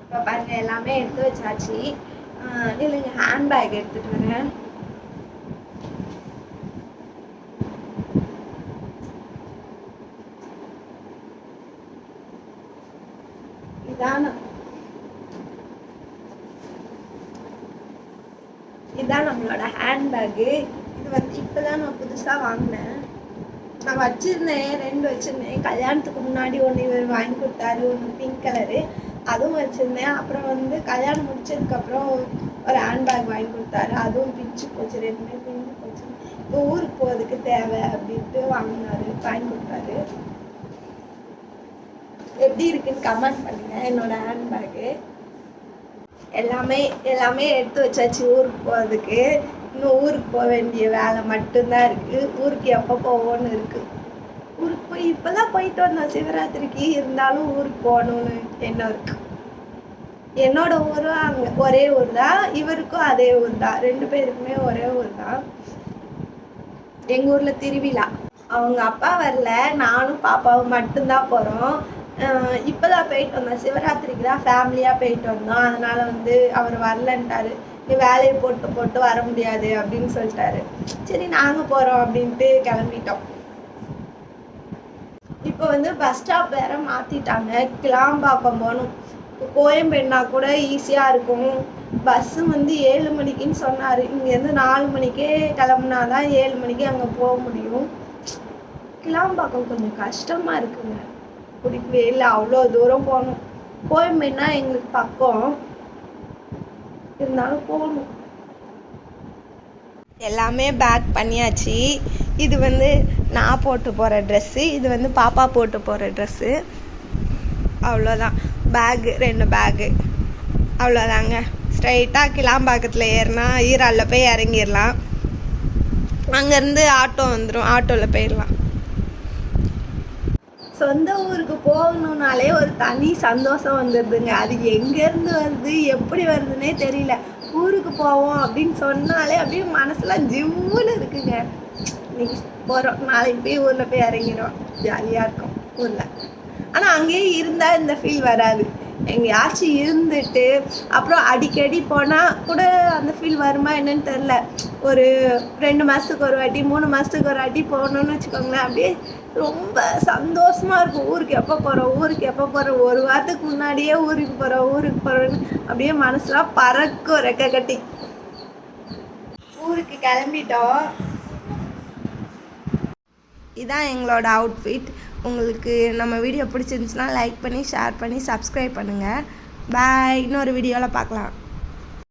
இப்போ பாருங்க எல்லாமே எடுத்து வச்சாச்சு. இல்லைங்க ஹேண்ட்பேக் எடுத்துகிட்டு வரேன். இதான் நம்மளோட ஹேண்ட்பேக்கு. இது வந்து இப்போ தான் நான் புதுசாக வாங்கினேன். நான் வச்சுருந்தேன், 2 வச்சுருந்தேன். கல்யாணத்துக்கு முன்னாடி ஒன்று இவர் வாங்கி கொடுத்தாரு, ஒன்று பிங்க் கலரு, அதுவும் வச்சுருந்தேன். அப்புறம் வந்து கல்யாணம் முடிச்சதுக்கப்புறம் ஒரு ஹேண்ட்பேக் வாங்கி கொடுத்தாரு, அதுவும் பிஞ்சு போச்சு, 2மே பிஞ்சு போச்சு. இப்போ ஊருக்கு போகிறதுக்கு தேவை அப்படின்ட்டு வாங்கி கொடுத்தாரு. எப்படி இருக்குன்னு கமெண்ட் பண்ணுங்கள். என்னோட ஹேண்ட்பேக்கு எல்லாமே எடுத்து வச்சாச்சு ஊருக்கு போகிறதுக்கு. இன்னும் ஊருக்கு போக வேண்டிய வேலை மட்டும்தான் இருக்குது. ஊருக்கு எப்போ போவோன்னு இருக்குது. ஊருக்கு போய் இப்போ தான் போயிட்டு வந்தோம் சிவராத்திரிக்கு. இருந்தாலும் ஊருக்கு போகணுன்னு எண்ணம் இருக்குது. என்னோட ஊரும் அங்கே ஒரே ஊர் தான், இவருக்கும் அதே ஊர் தான், 2 பேருக்குமே ஒரே ஊர் தான். எங்கள் ஊரில் திருவிழா. அவங்க அப்பா வரல, நானும் பாப்பாவும் மட்டும்தான் போகிறோம். இப்போ தான் போயிட்டு வந்தோம், சிவராத்திரிக்கு தான் ஃபேமிலியாக போயிட்டு வந்தோம். அதனால் வந்து அவர் வரலன்ட்டாரு. நீ வேலையை போட்டு வர முடியாது அப்படின்னு சொல்லிட்டாரு. சரி நாங்கள் போகிறோம் அப்படின்ட்டு கிளம்பிட்டோம். இப்போ வந்து பஸ் ஸ்டாப் வேறு மாற்றிட்டாங்க. கிளாம்பாக்கம் போகணும். கோயம்பேடுனா கூட ஈஸியாக இருக்கும். பஸ்ஸு வந்து 7 மணிக்குன்னு சொன்னார். இங்கேருந்து 4 மணிக்கே கிளம்புனா தான் 7 மணிக்கு அங்கே போக முடியும். கிளாம்பாக்கம் கொஞ்சம் கஷ்டமாக இருக்குங்க, பிடிக்கவே இல்லை. அவ்வளோ தூரம் போகணும். கோயம்பேடுனா எங்களுக்கு பக்கம், இருந்தாலும் போகணும். எல்லாமே பேக் பண்ணியாச்சு. இது வந்து நான் போட்டு போகிற ட்ரெஸ்ஸு, இது வந்து பாப்பா போட்டு போகிற ட்ரெஸ்ஸு. அவ்வளோதான். பேகு 2 பேகு, அவ்வளோதாங்க. ஸ்ட்ரைட்டாக கிளாம்பாக்கத்தில் ஏறினா ஈராலில் போய் இறங்கிடலாம். அங்கேருந்து ஆட்டோ வந்துடும், ஆட்டோவில் போயிடலாம். சொந்த ஊருக்கு போகணுன்னாலே ஒரு தனி சந்தோஷம் வந்துடுதுங்க. அது எங்கேருந்து வருது, எப்படி வருதுன்னே தெரியல. ஊருக்கு போவோம் அப்படின்னு சொன்னாலே அப்படியே மனசுலாம் ஜிம்முன்னு இருக்குங்க. இன்னைக்கு போகிறோம், நாளைக்கு போய் ஊரில் போய் இறங்கிடுவோம், ஜாலியாக இருக்கும் ஊரில். ஆனால் அங்கேயே இருந்தால் இந்த ஃபீல் வராது. எங்கேயாச்சும் இருந்துட்டு அப்புறம் அடிக்கடி போனால் கூட அந்த ஃபீல் வருமா என்னன்னு தெரில. ஒரு 2 மாதத்துக்கு ஒரு வாட்டி, 3 மாதத்துக்கு ஒரு வாட்டி போகணுன்னு வச்சுக்கோங்களேன். அப்படியே ரொம்ப சந்தோஷமாக இருக்கும். ஊருக்கு எப்போ போகிறோம், ஒரு வாரத்துக்கு முன்னாடியே ஊருக்கு போகிறோன்னு அப்படியே மனசுலாம் பறக்கும் ரெக்க கட்டி. ஊருக்கு கிளம்பிட்டோம். இதான் எங்களோட அவுட்ஃபிட். உங்களுக்கு நம்ம வீடியோ பிடிச்சிருந்துச்சுன்னா லைக் பண்ணி, ஷேர் பண்ணி, சப்ஸ்கிரைப் பண்ணுங்கள். பாய். இன்னொரு வீடியோவில் பார்க்கலாம்.